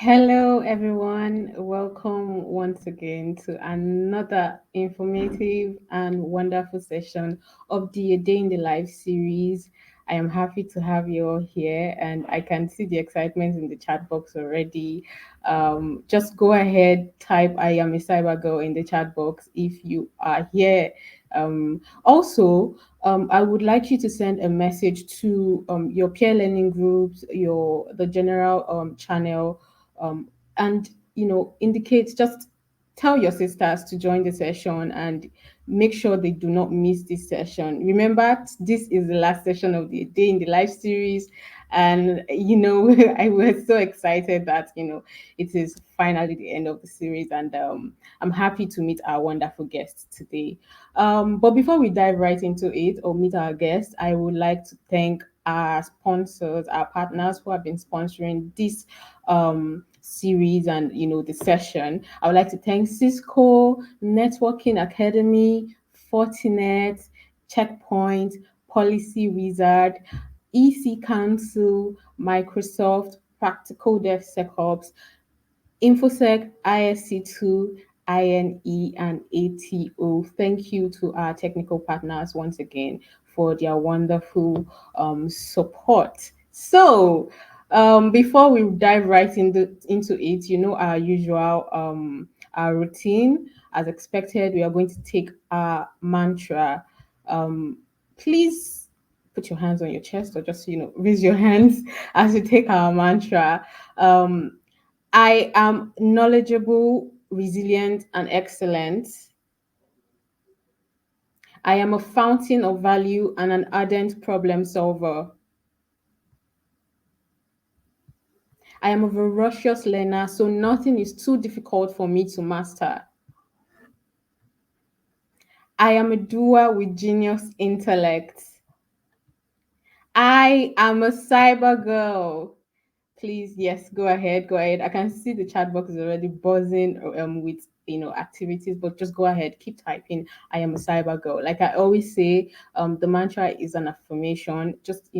Hello, everyone. Welcome once again to another informative and wonderful session of the A Day in the Life series. I am happy to have you all here, and I can see the excitement in the chat box already. Just go ahead, type "I am a cyber girl" in the chat box if you are here. I would like you to send a message to your peer learning groups, your the general channel, and indicate, just tell your sisters to join the session and make sure they do not miss this session. Remember, this is the last session of the Day in the Life series, and I was so excited that it is finally the end of the series, and I'm happy to meet our wonderful guests today. But before we dive right into it or meet our guests, I would like to thank our sponsors, our partners who have been sponsoring this series and the session. I would like to thank Cisco, Networking Academy, Fortinet, Checkpoint, Policy Wizard, EC Council, Microsoft, Practical DevSecOps, InfoSec, ISC2, INE, and ATO. Thank you to our technical partners once again for their wonderful support. Before we dive right into it, our usual our routine. As expected, we are going to take our mantra. Um, Please put your hands on your chest, or just raise your hands as we take our mantra. I am knowledgeable, resilient, and excellent. I am a fountain of value and an ardent problem solver. I am a voracious learner, so nothing is too difficult for me to master. I am a doer with genius intellect. I am a cyber girl. Please, yes, go ahead, go ahead. I can see the chat box is already buzzing with activities, but just go ahead, keep typing. I am a cyber girl. Like I always say, the mantra is an affirmation. Just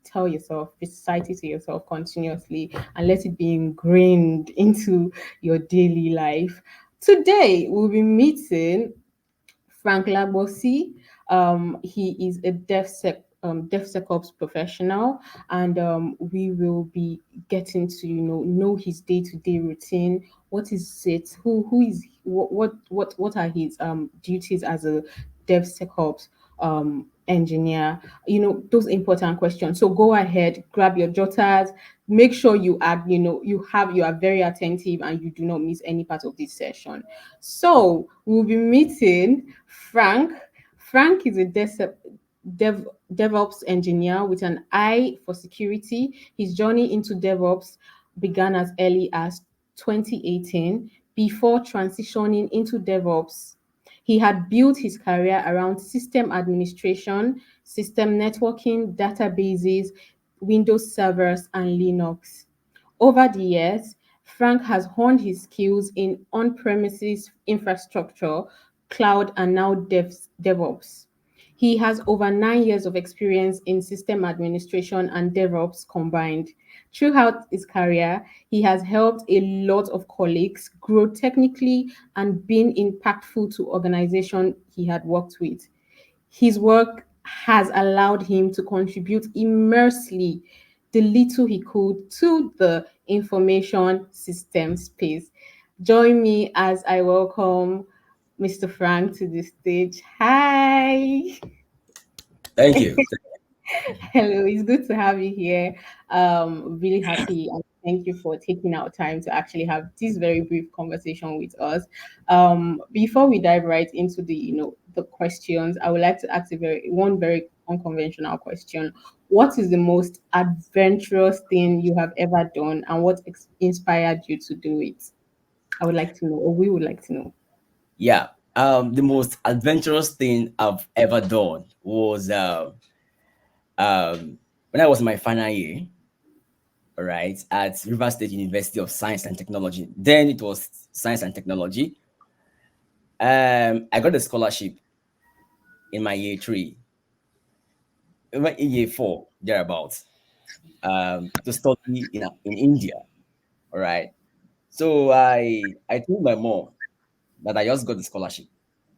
tell yourself, recite it to yourself continuously, and let it be ingrained into your daily life. Today we'll be meeting Frank Labosi. He is a DevSecOps professional, and we will be getting to know his day-to-day routine. What is it? Who is what are his duties as a DevSecOps engineer? Those important questions. So go ahead, grab your jotters. Make sure you are very attentive and you do not miss any part of this session. So we'll be meeting Frank. Frank is a DevOps engineer with an eye for security. His journey into DevOps began as early as 2018 before transitioning into DevOps. He had built his career around system administration, system networking, databases, Windows servers, and Linux. Over the years, Frank has honed his skills in on premises infrastructure, cloud, and now DevOps. He has over 9 years of experience in system administration and DevOps combined. Throughout his career, he has helped a lot of colleagues grow technically and been impactful to organizations he had worked with. His work has allowed him to contribute immensely the little he could to the information system space. Join me as I welcome Mr. Frank to the stage. Hi. Thank you. Hello, it's good to have you here. Really happy, and thank you for taking our time to actually have this very brief conversation with us. Before we dive right into the questions, I would like to ask very unconventional question. What is the most adventurous thing you have ever done, and what inspired you to do it? I would like to know, or we would like to know. Yeah. The most adventurous thing I've ever done was when I was in my final year, all right, at River State University of Science and Technology. Then it was Science and Technology. I got a scholarship in my year three, even in year four, thereabouts, to study in India. All right. So I told my mom that I just got the scholarship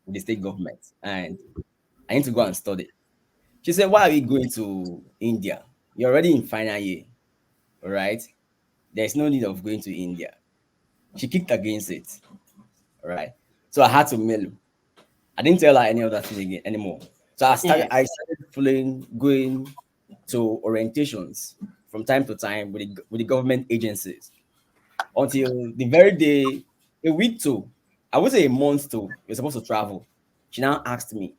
with the state government and I need to go and study. She said, "Why are you going to India? You're already in final year, all right? There's no need of going to India." She kicked against it, all right? So I had to mail. I didn't tell her any other thing again anymore. So Yeah. I started following, going to orientations from time to time with the government agencies until the very day, a week to, I would say a month to, you're supposed to travel. She now asked me,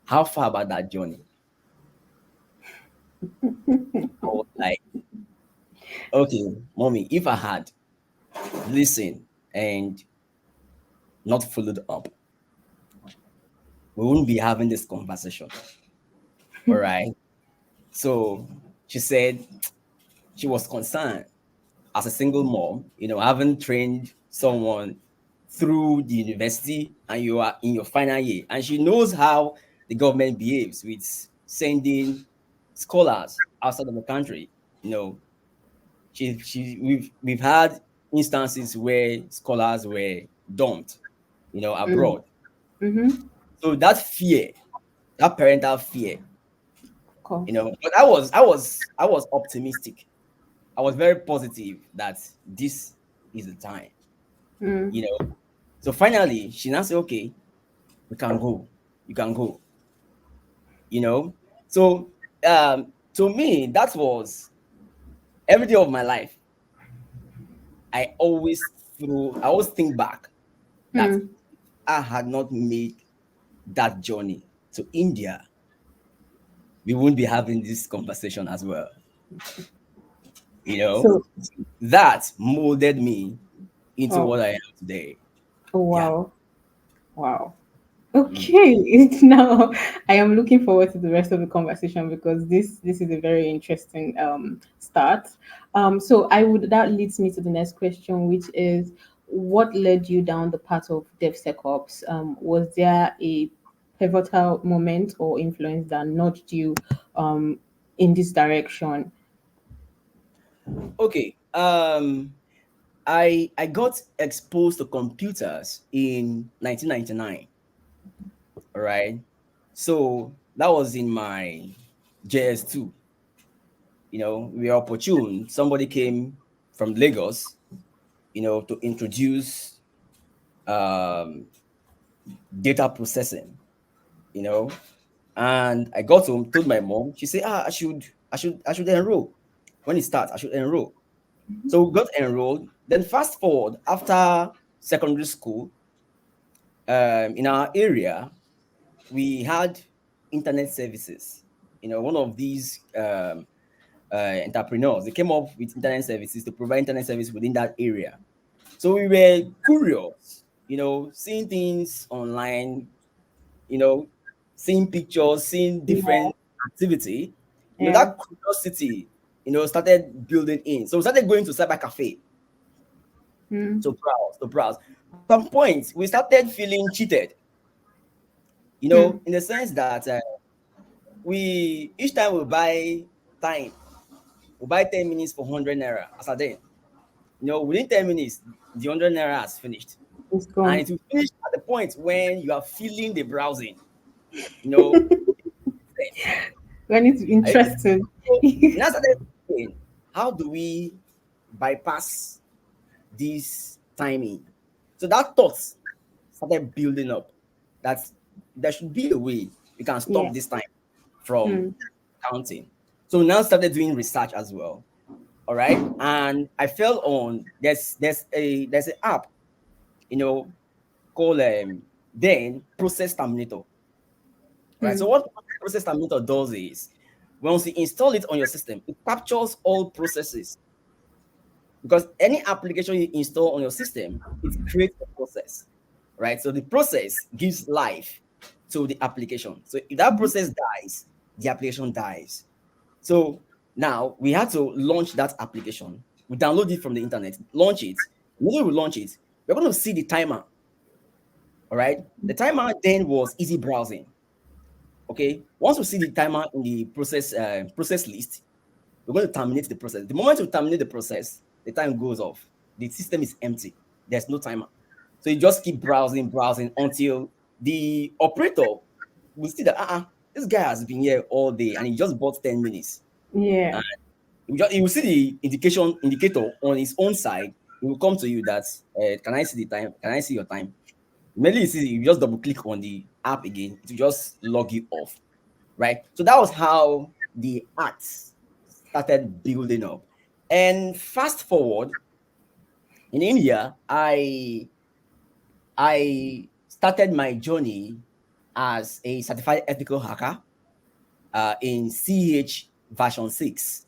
"How far about that journey?" I was like, "Okay, mommy, if I had listened and not followed up, we wouldn't be having this conversation." All right. So she said she was concerned as a single mom, having trained someone through the university and you are in your final year. And she knows how the government behaves with sending scholars outside of the country. You know, we've had instances where scholars were dumped, Mm. abroad. Mm-hmm. So that fear, that parental fear, Of course. but I was optimistic. I was very positive that this is the time, you Mm. know. So finally, she now said, "Okay, we can go. You can go." You know. So to me, that was every day of my life. I always think back that Mm. I had not made that journey to India, we wouldn't be having this conversation as well. You know, So, that molded me into oh, what I am today. oh Yeah. wow, wow. Mm. Okay, it's now I am looking forward to the rest of the conversation because this is a very interesting start. So I would that leads me to the next question, which is what led you down the path of DevSecOps? Was there a pivotal moment or influence that nudged you in this direction? Okay. I got exposed to computers in 1999. All right. So that was in my JS2. We were opportune. Somebody came from Lagos, to introduce um, data processing, you know. And I got home, told my mom. She said, I should enroll. When it starts, I should enroll. So we got enrolled. Then fast forward after secondary school, in our area, we had internet services. One of these entrepreneurs, they came up with internet services to provide internet service within that area. So we were curious, seeing things online, you know, seeing pictures, seeing Yeah, different activity. yeah. That curiosity, started building in. So we started going to cyber cafe Mm, to browse. At some point, we started feeling cheated, mm, in the sense that we each time we buy time, we buy 10 minutes for 100 naira as a day. Within 10 minutes, the 100 naira has finished. it's And gone. it will finish at the point when you are feeling the browsing. You know, When it's are you- interesting. so we now started thinking, how do we bypass this timing? So that thought started building up that there should be a way we can Yeah. stop this time from Mm, counting. So we now started doing research as well. All right. And I fell on there's an app, you know, called then Process Terminator. Right. So mm, what Process Terminator does is once you install it on your system, it captures all processes because any application you install on your system, it creates a process, right? So the process gives life to the application. So if that mhm, process dies, the application dies. So now we had to launch that application. We download it from the internet, launch it. When we launch it, we're going to see the timer. All right. The timer then was easy browsing. Okay. Once we see the timer in the process list, we're going to terminate the process. The moment we terminate the process, the time goes off. the system is empty. There's no timer. So you just keep browsing, browsing until the operator will see that this guy has been here all day and he just bought 10 minutes. Yeah. And he will see the indicator on his own side. He will come to you that can I see the time? Can I see your time? Immediately you see, you just double click on the app again, it will just log you off. Right. So that was how the acts started building up. And fast forward in India, I started my journey as a certified ethical hacker in CH version 6.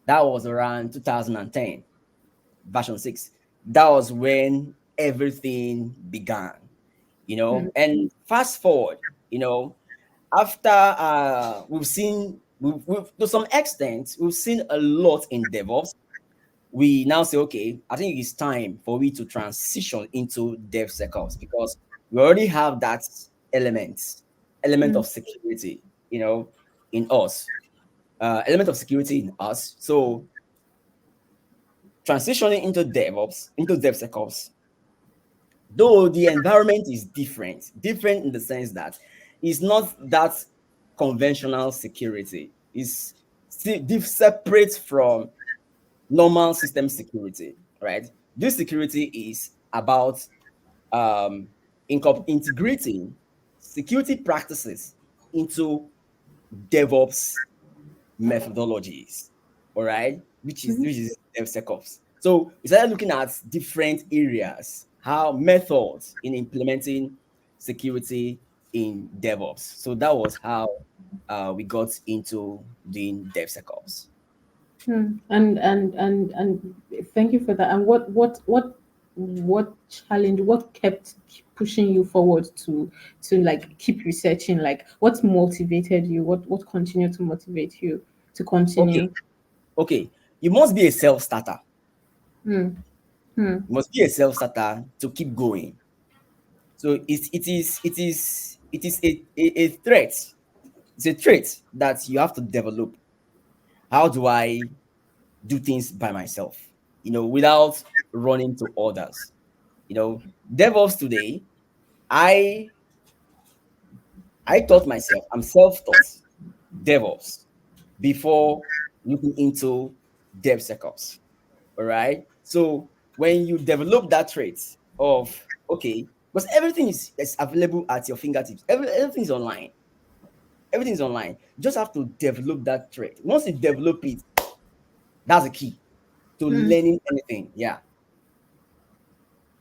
That was around 2010, version 6. That was when everything began, Mm, And fast forward, after to some extent, we've seen a lot in DevOps. We now say, okay, I think it's time for we to transition into DevSecOps because we already have that element, element mm, of security, in us, element of security in us. So transitioning into DevOps, into DevSecOps, though the environment is different in the sense that it's not that conventional security. It's separate from normal system security, right? This security is about integrating security practices into DevOps methodologies, all right, mhm. which is DevSecOps. So we started looking at different areas, how methods in implementing security in DevOps. So that was how we got into doing DevSecOps. And thank you for that. And what challenge? What kept pushing you forward to like keep researching? Like what motivated you? What continued to motivate you to Okay, continue? okay. You must be a self starter. Hmm. Hmm. You must be a self starter to keep going. So it is a threat. It's a trait that you have to develop. How do I do things by myself, without running to others? DevOps today, I I taught myself, I'm self-taught DevOps before looking into DevSecOps. All right. So when you develop that trait of okay, because everything is available at your fingertips, everything's online. Everything's online. You just have to develop that trait. Once you develop it, that's the key to Hmm. learning anything. Yeah.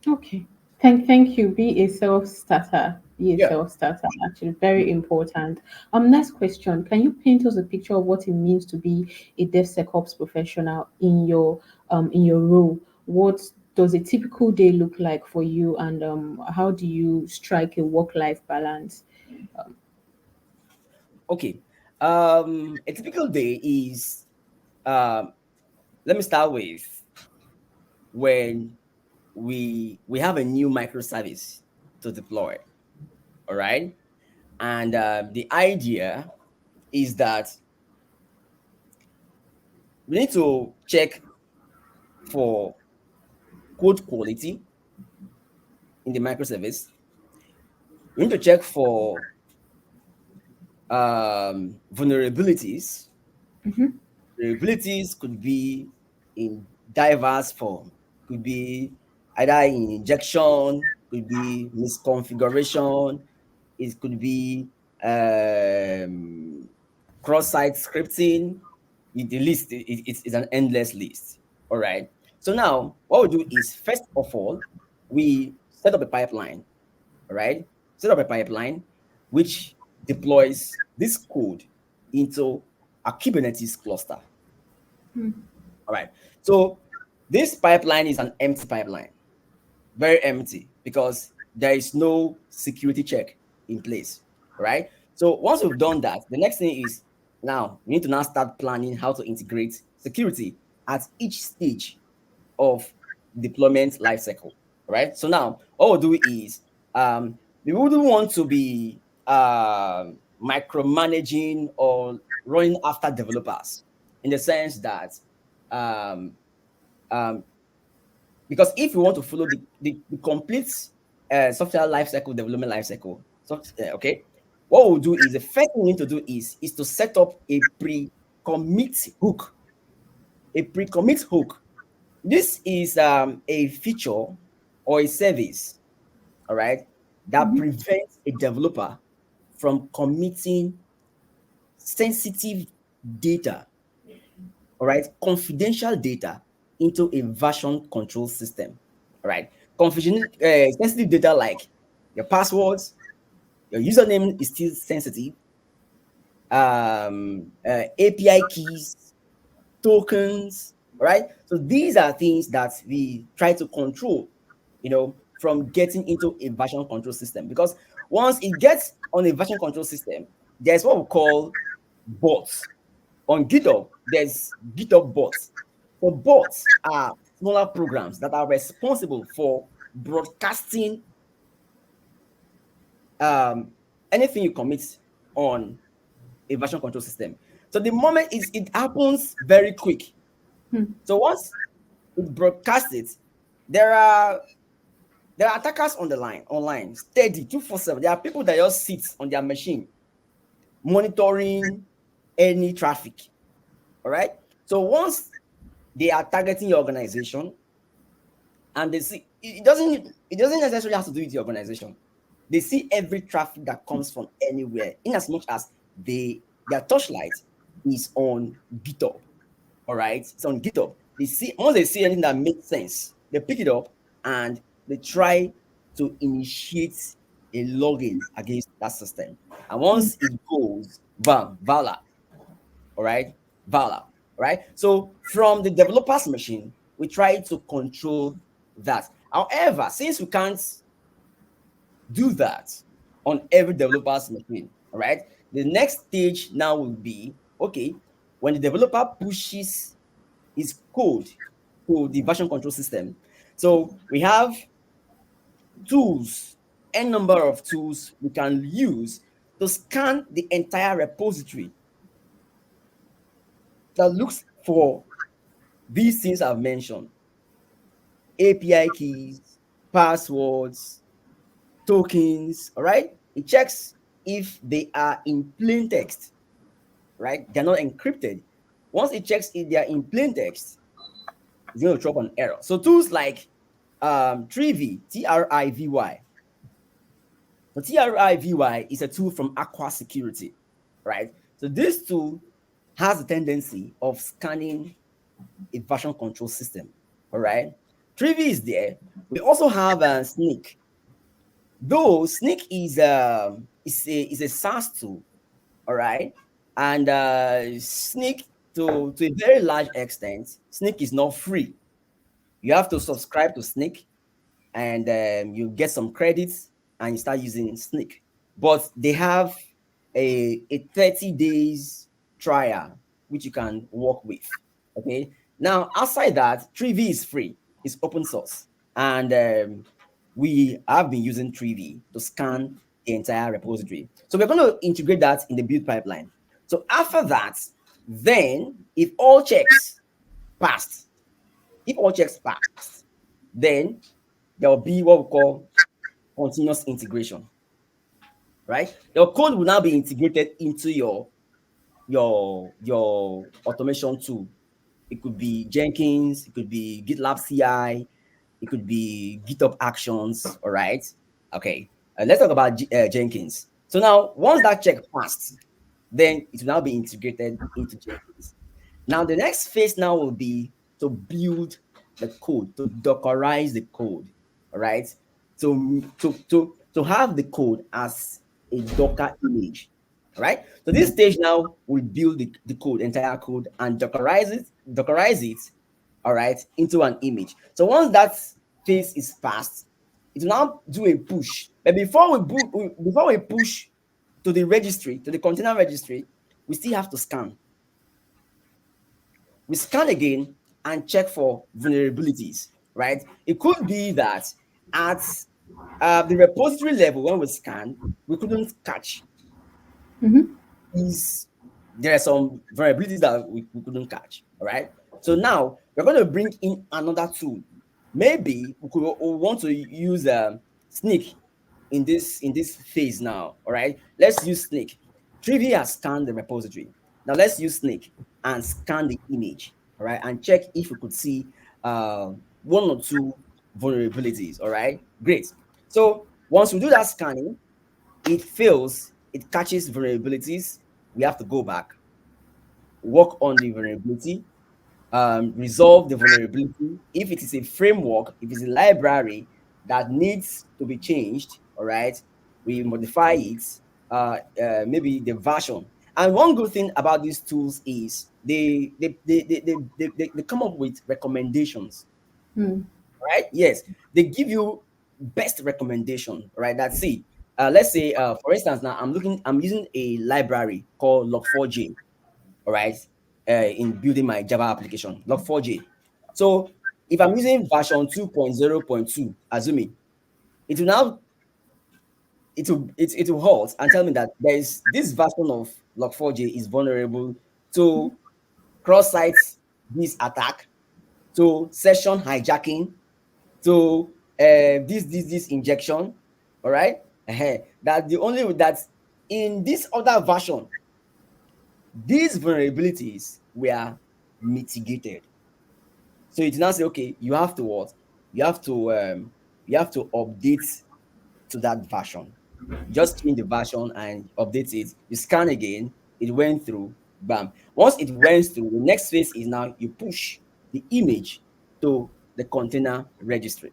Okay. Thank you. Be a self starter. Be a Yeah. self starter. Actually, very important. Next question. Can you paint us a picture of what it means to be a DevSecOps professional in your role? What does a typical day look like for you, and how do you strike a work life balance? Okay. A typical day is um let me start with when we have a new microservice to deploy. All right. And the idea is that we need to check for code quality in the microservice. We need to check for vulnerabilities. Mm-hmm. Vulnerabilities could be in diverse form. Could be either in injection, could be misconfiguration, it could be cross-site scripting. The list it's an endless list. All right. So now what we do is first of all we set up a pipeline. All right. Set up a pipeline which deploys this code into a Kubernetes cluster. All right. So this pipeline is an empty pipeline, very empty because there is no security check in place. Right. So once we've done that, the next thing is now we need to now start planning how to integrate security at each stage of deployment lifecycle. Right. So now what we'll do is we wouldn't want to be micromanaging or running after developers in the sense that um, um, Because if you want to follow the complete software lifecycle, development lifecycle, so, okay, what we'll do is the first thing we need to do is to set up a pre-commit hook. A pre-commit hook. This is a feature or a service, all right, that prevents a developer from committing sensitive data, all right, confidential data into a version control system, all right. Confidential, sensitive data like your passwords, your username is still sensitive, API keys, tokens, right? So these are things that we try to control, from getting into a version control system. Because once it gets on a version control system, there's what we call bots. On GitHub, there's GitHub bots. So bots are smaller programs that are responsible for broadcasting um, anything you commit on a version control system. So the moment it happens very quick. So once it broadcasts it, there are attackers on the line online, steady 247. There are people that just sit on their machine monitoring any traffic. All right. So once they are targeting your organization and they see it doesn't necessarily have to do with your organization. They see every traffic that comes from anywhere, in as much as their torchlight is on GitHub. All right, it's on GitHub. They see once they see anything that makes sense, they pick it up and they try to initiate a login against that system. And once it goes, bam, Vala, all right, Vala, all right. So from the developer's machine, we try to control that. However, since we can't do that on every developer's machine, all right, the next stage now will be okay when the developer pushes his code to the version control system. So we have tools, n number of tools we can use to scan the entire repository that looks for these things I've mentioned: API keys, passwords, tokens. All right, it checks if they are in plain text, right? They're not encrypted. Once it checks if they are in plain text, it's going to drop an error. So tools like Trivy, Trivy. So Trivy is a tool from Aqua Security, right? So this tool has a tendency of scanning a version control system, all right? Trivy is there. We also have Sneak. Though Sneak is a SaaS tool, all right? And Sneak, to a very large extent, Sneak is not free. You have to subscribe to Sneak, and you get some credits and you start using Sneak. But they have a 30 days trial which you can work with. Okay. Now, outside that, 3V is free, it's open source. And we have been using 3V to scan the entire repository. So we're going to integrate that in the build pipeline. So after that, then if all checks passed, then there will be what we call continuous integration, right? Your code will now be integrated into your automation tool. It could be Jenkins, it could be GitLab CI, it could be GitHub Actions. All right. Okay. Let's talk about Jenkins. So now, once that check passed, then it will now be integrated into Jenkins. Now, the next phase now will be to build the code, to dockerize the code. All right. To have the code as a Docker image. All right. So this stage now will build the code, entire code, and dockerize it, all right, into an image. So once that phase is passed, it will now do a push. But before we push to the registry, to the container registry, we still have to scan. We scan again and check for vulnerabilities, right? It could be that at the repository level, when we scan, we couldn't catch is there are some vulnerabilities that we couldn't catch. All right. So now we're going to bring in another tool. maybe we want to use sneak in this phase now. All right, let's use sneak. Trivy has scanned the repository. Now let's use sneak and scan the image. All right, and check if we could see one or two vulnerabilities. All right, great. So once we do that scanning, it fails, it catches vulnerabilities. We have to go back, work on the vulnerability, resolve the vulnerability. If it is a framework, if it's a library that needs to be changed, all right, we modify it, maybe the version. And one good thing about these tools is they come up with recommendations, Hmm. right? Yes, they give you best recommendation, right? That's it. Let's say, for instance, now I'm using a library called Log4j, all right, in building my Java application, Log4j. So if I'm using version 2.0.2, assuming it will now it will halt and tell me that there is this version of Log4j is vulnerable to cross-site this attack, to session hijacking, to this injection. All right, that the only that in this other version, these vulnerabilities were mitigated. So it now say, okay, you have to what? You have to you have to update to that version. Just change the version and update it. You scan again, it went through, bam. Once it went through, the next phase is now you push the image to the container registry.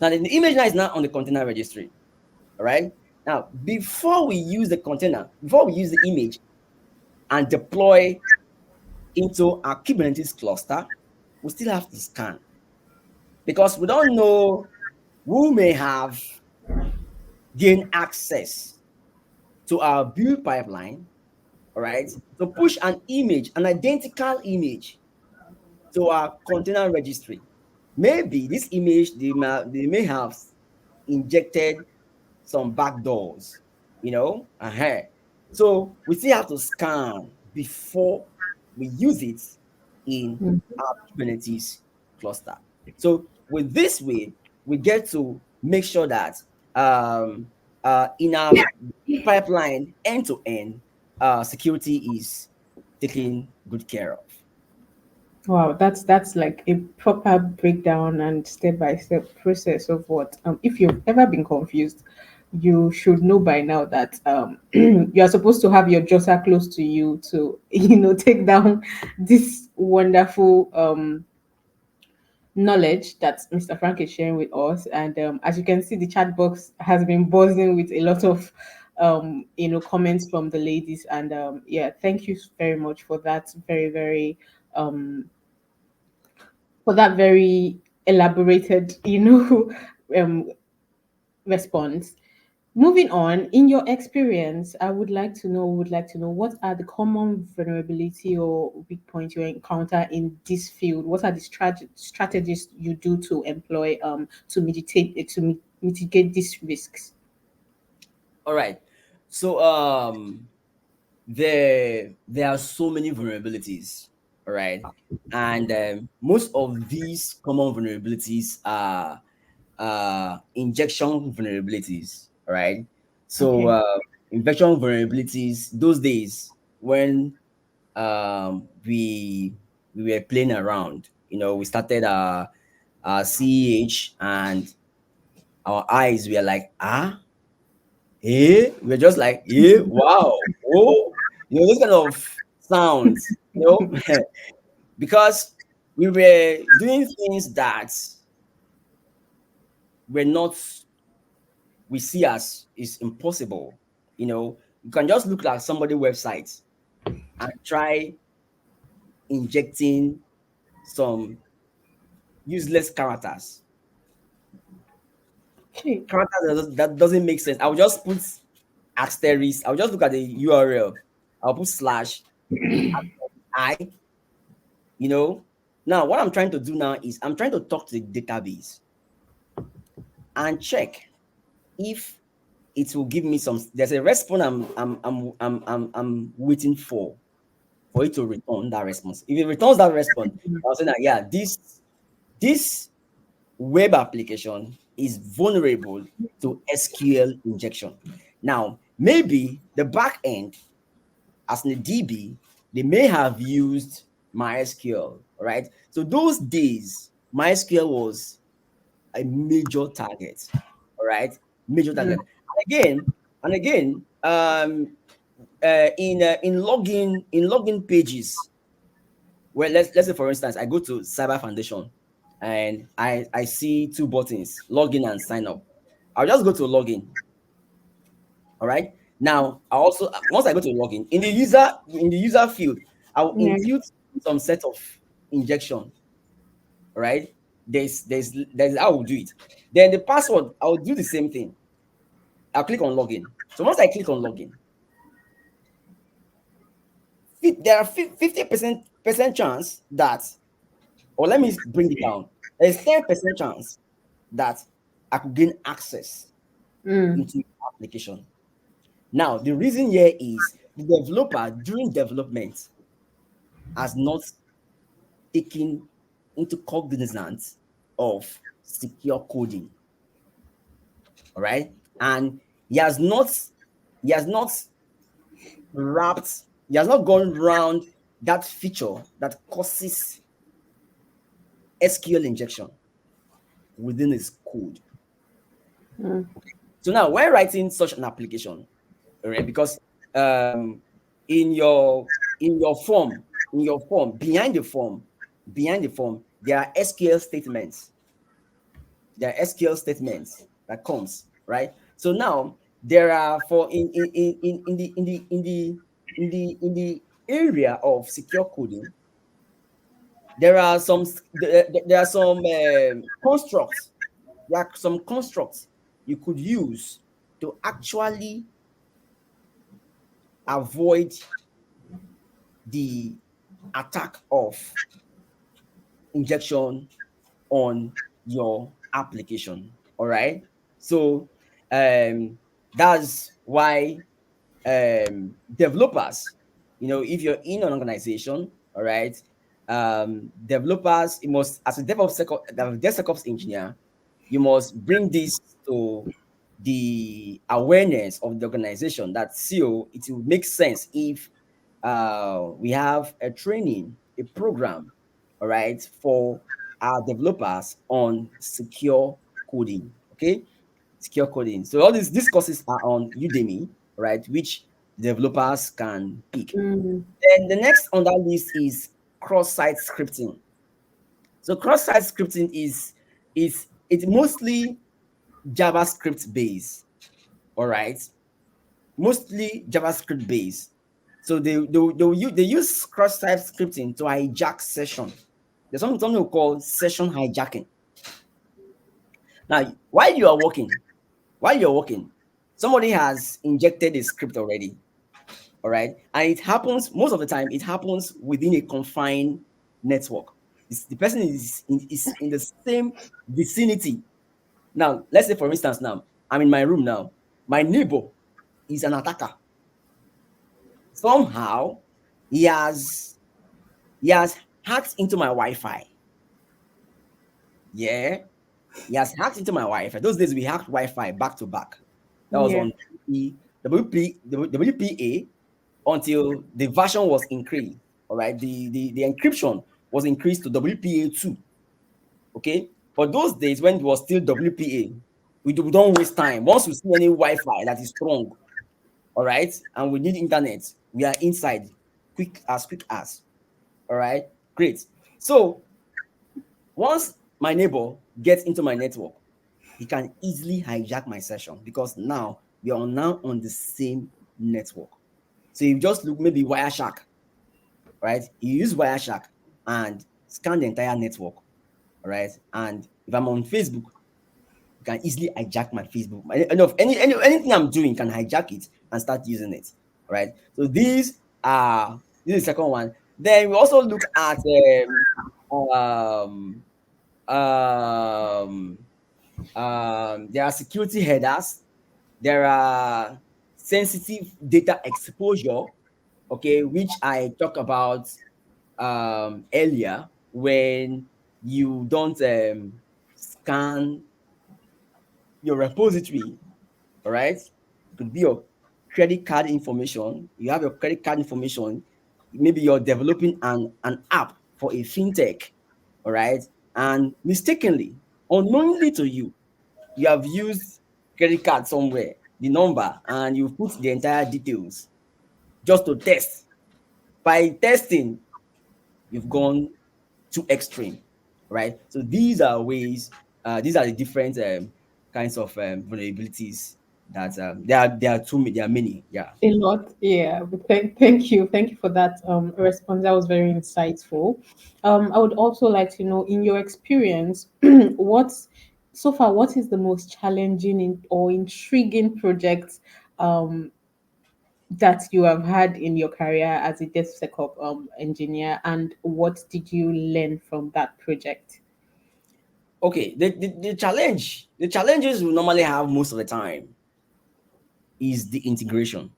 Now the image now is now on the container registry. All right. Now, before we use the container, before we use the image and deploy into our Kubernetes cluster, we still have to scan because we don't know who may have gained access to our build pipeline. All right. So push an image, an identical image, to our container registry. Maybe this image they may have injected some backdoors, So we still have to scan before we use it in Hmm. our Kubernetes cluster. So with this way, we get to make sure that in our pipeline end to end, security is taken good care of. Wow, that's like a proper breakdown and step by step process of what. If you've ever been confused, you should know by now that you are supposed to have your jotter close to you to take down this wonderful knowledge that Mr. Frank is sharing with us. And as you can see, the chat box has been buzzing with a lot of comments from the ladies. And yeah, thank you very much for that um very elaborated um response. Moving on, in your experience, I would like to know what are the common vulnerability or weak points you encounter in this field? What are the strategies you do to employ to mitigate these risks? All right. So there are so many vulnerabilities, all right, and most of these common vulnerabilities are injection vulnerabilities, all right. So Okay. injection vulnerabilities those days when we were playing around, we started our CEH and our eyes were like, we're just like, wow, oh, those kind of sounds, because we were doing things that were not, we see as is impossible. You can just look at somebody website and try injecting some useless Okay. characters that doesn't make sense. I'll just put asterisk. I'll just look at the URL. I'll put slash I. You know. Now, what I'm trying to do now is I'm trying to talk to the database and check if it will give me some. There's a response I'm waiting for it to return that response. If it returns that response, I'll say that, yeah, this This web application is vulnerable to SQL injection. Now, maybe the back end, as in the DB, they may have used MySQL, right? So those days, MySQL was a major target, all right? Major target. And again, in login pages, well, let's say for instance, I go to Cyber Foundation and I see two buttons, login and sign up. I'll just go to login. All right. Now, I also once I go to login in the user field, I'll Yeah. impute some set of injection. All right. There's how we'll do it. Then the password, I'll do the same thing. I'll click on login. So once I click on login, there are 50% chance that, or let me bring it down. There's 10% chance that I could gain access Mm. into the application. Now, the reason here is the developer during development has not taken into cognizance of secure coding. All right. And he has not he has not wrapped, he has not gone around that feature that causes SQL injection within his code. Mm. So now when writing such an application, all right, because um in your in your form behind the form there are SQL statements. There are SQL statements that comes, right? So now there are for in the area of secure coding, there are some constructs. There are some constructs you could use to actually avoid the attack of injection on your application. All right. So um, that's why developers, if you're in an organization, all right, developers, you must, as a DevSecOps engineer, you must bring this to the awareness of the organization that CO, it will make sense if we have a training, a program, all right, for our developers on secure coding. Okay, secure coding. So all these courses are on Udemy, right, which developers can pick. Mm. Then the next on that list is cross-site scripting. So cross-site scripting is it's mostly JavaScript based. All right, mostly JavaScript based. So they use cross-site scripting to hijack session. There's something we call session hijacking. Now, while you're working, somebody has injected a script already. All right, and it happens most of the time. It happens within a confined network. The person is in the same vicinity. Now, let's say for instance, now I'm in my room now. My neighbor is an attacker. Somehow, he has he has hacked into my Wi-Fi. Yeah, he has hacked into my Wi-Fi. Those days we hacked Wi-Fi back to back. That was Yeah. on WPA until the version was increased. All right, the encryption was increased to WPA2. Okay, for those days when it was still WPA, we don't waste time. Once we see any Wi-Fi that is strong, all right, and we need internet, we are inside, quick as. All right, great. So once my neighbor gets into my network, he can easily hijack my session because now we are now on the same network. So you just look maybe Wireshark, right? You use Wireshark and scan the entire network, all right? And if I'm on Facebook, you can easily hijack my Facebook. Anything I'm doing, you can hijack it and start using it, all right? So this is the second one. Then we also look at um, um, there are security headers, there are sensitive data exposure, okay, which I talked about earlier when you don't scan your repository, all right? Could be your credit card information. You have your credit card information. Maybe you're developing an app for a fintech, all right? And mistakenly, unknowingly to you, you have used credit card somewhere, the number, and you put the entire details just to test. By testing, you've gone too extreme, right? So these are ways, these are the different kinds of vulnerabilities that there are there are many, yeah. A lot, yeah. But thank you for that response. That was very insightful. I would also like to know, in your experience, what's so far, what is the most challenging or intriguing project um, that you have had in your career as a DevSecOps engineer, and what did you learn from that project? Okay, the challenges we normally have most of the time is the integration.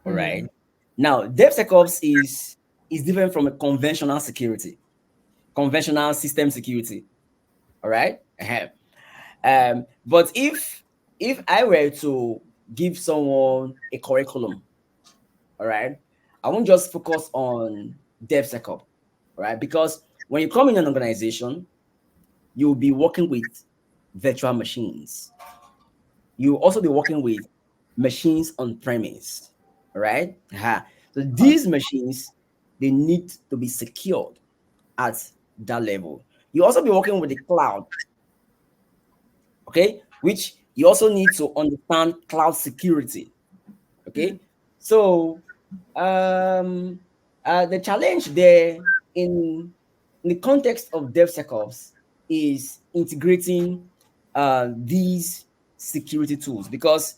All right. Mm, Now, DevSecOps is different from a conventional system security. All right. But if I were to give someone a curriculum, all right, I won't just focus on DevSecOps, right? Because when you come in an organization, you'll be working with virtual machines. You'll also be working with machines on premise, all right? So these machines, they need to be secured at that level. You also be working with the cloud, okay, which you also need to understand cloud security. Okay, so um the challenge there in the context of DevSecOps is integrating these security tools, because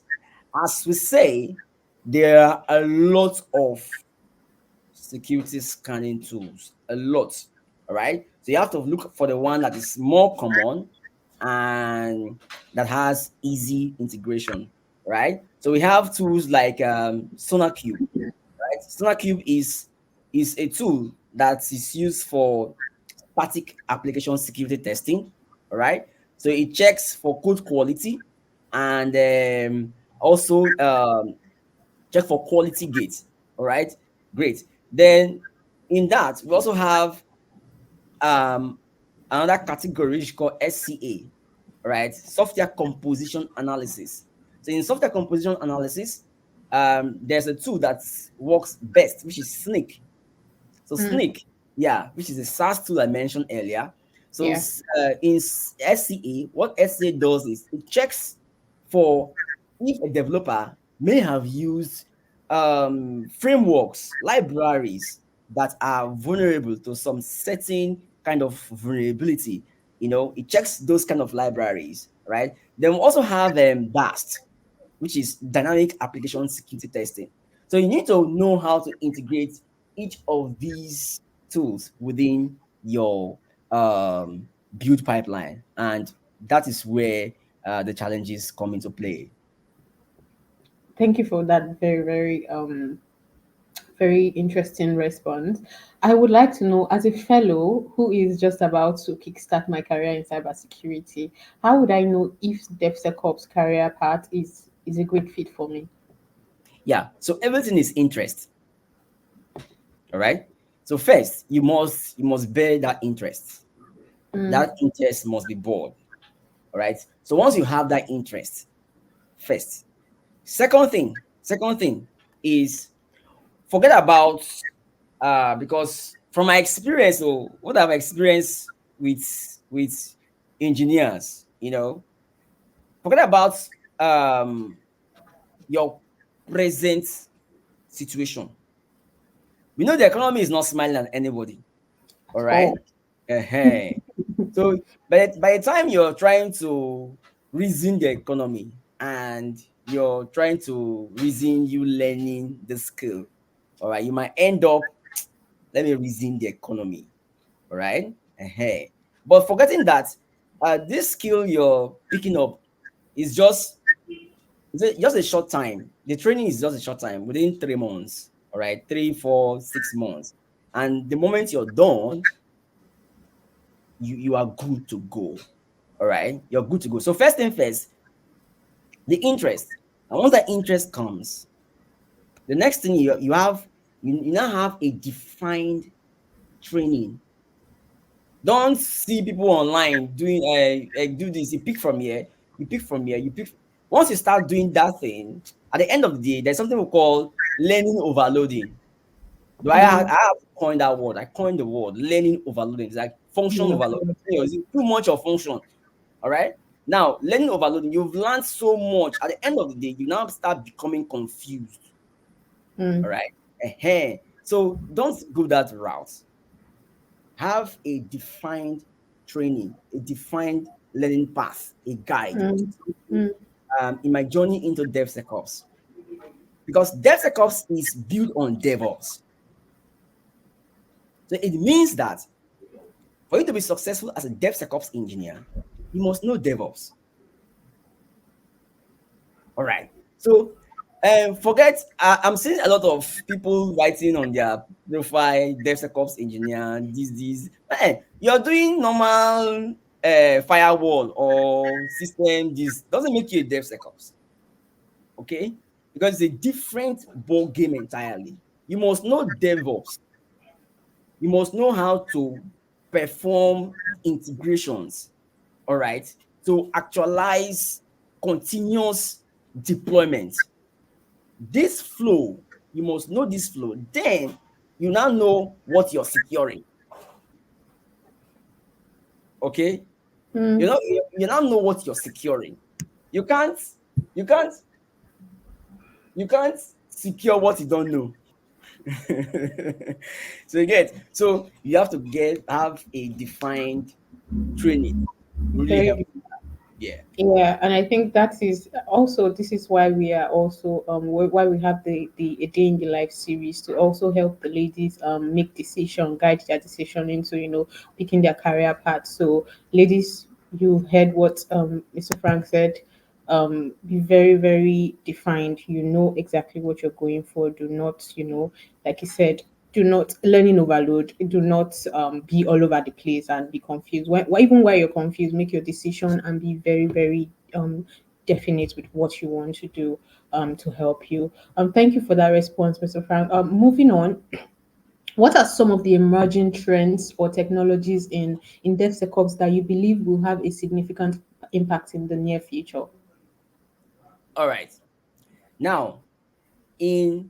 as we say, there are a lot of security scanning tools, a lot. All right. So you have to look for the one that is more common and that has easy integration. Right. So we have tools like SonarCube. Right. SonarCube is a tool that is used for static application security testing. All right. So it checks for code quality and also check for quality gates. All right, great. Then in that, we also have um, another category which is called SCA, right? Software composition analysis. So in software composition analysis, there's a tool that works best, which is Snake. So mm, Snake, yeah, which is a SaaS tool I mentioned earlier. So yeah. in SCA, what SCA does is it checks for if a developer may have used frameworks, libraries that are vulnerable to some certain kind of vulnerability. You know, it checks those kind of libraries, right? Then we also have DAST, which is dynamic application security testing. So you need to know how to integrate each of these tools within your build pipeline, and that is where the challenges come into play. Thank you for that very interesting response. I would like to know, as a fellow who is just about to kickstart my career in cybersecurity, how would I know if DevSecOps career path is a great fit for me? Yeah, so everything is interest. All right. So first, you must bear that interest. Mm, That interest must be bored. All right. So once you have that interest, first, second thing is forget about because from my experience, or what I've experienced with engineers, forget about um your present situation. We know the economy is not smiling at anybody. All at right. all. uh So by the time you're trying to reason the economy and you're trying to reason you learning the skill, all right, you might end up, let me reason the economy. All right. But forgetting that this skill you're picking up is just a short time. The training is just a short time, within 3 months. All right, 3, 4, 6 months. And the moment you're done, you are good to go. All right, you're good to go. So first thing first, the interest. And once that interest comes, the next thing you have, you now have a defined training. Don't see people online doing do this. You pick from here, you pick from here, you pick. Once you start doing that thing, at the end of the day, there's something we call learning overloading. I Mm. have to coin that word. I coined the word learning overloading. It's like function Mm. overloading. You know, it's too much of function. All right. Now, learning overloading, you've learned so much. At the end of the day, you now start becoming confused. All Mm. right. So don't go that route. Have a defined training, a defined learning path, a guide. Mm. Mm. In my journey into DevSecOps, because DevSecOps is built on DevOps. So it means that for you to be successful as a DevSecOps engineer, you must know DevOps. All right. So, forget. I'm seeing a lot of people writing on their profile, DevSecOps engineer. This. You're doing normal firewall or system. This doesn't make you a DevSecOps, okay? Because it's a different ball game entirely. You must know DevOps. You must know how to perform integrations. All right, to actualize continuous deployment. This flow, you must know this flow. Then you now know what you're securing. Okay, Mm. you now know what you're securing. You can't you can't you can't secure what you don't know. So you have to have a defined training. Really help. Very. Yeah. Yeah, and I think that is also, this is why we are also why we have the A Day in the Life series, to also help the ladies make decision, guide their decision into, picking their career path. So ladies, you heard what Mr. Frank said. Be very, very defined. You know exactly what you're going for. Do not, like he said, do not learning overload. Do not be all over the place and be confused. Even while you're confused, make your decision and be very, very definite with what you want to do to help you. Thank you for that response, Mr. Frank. Moving on, what are some of the emerging trends or technologies in DevSecOps that you believe will have a significant impact in the near future? All right. Now, in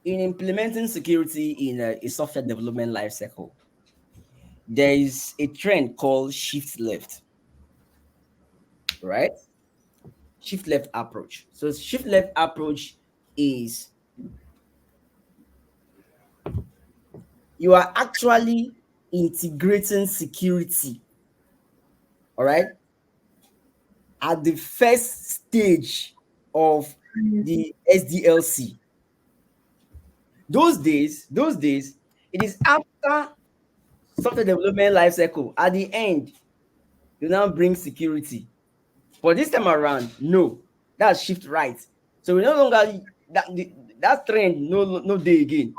implementing security in a software development lifecycle, there is a trend called shift left, right? Shift left approach. So shift left approach is you are actually integrating security, all right, at the first stage of the SDLC. Those days, it is after software development lifecycle. At the end, you now bring security. But this time around, no, that's shift right. So we no longer that trend no day again.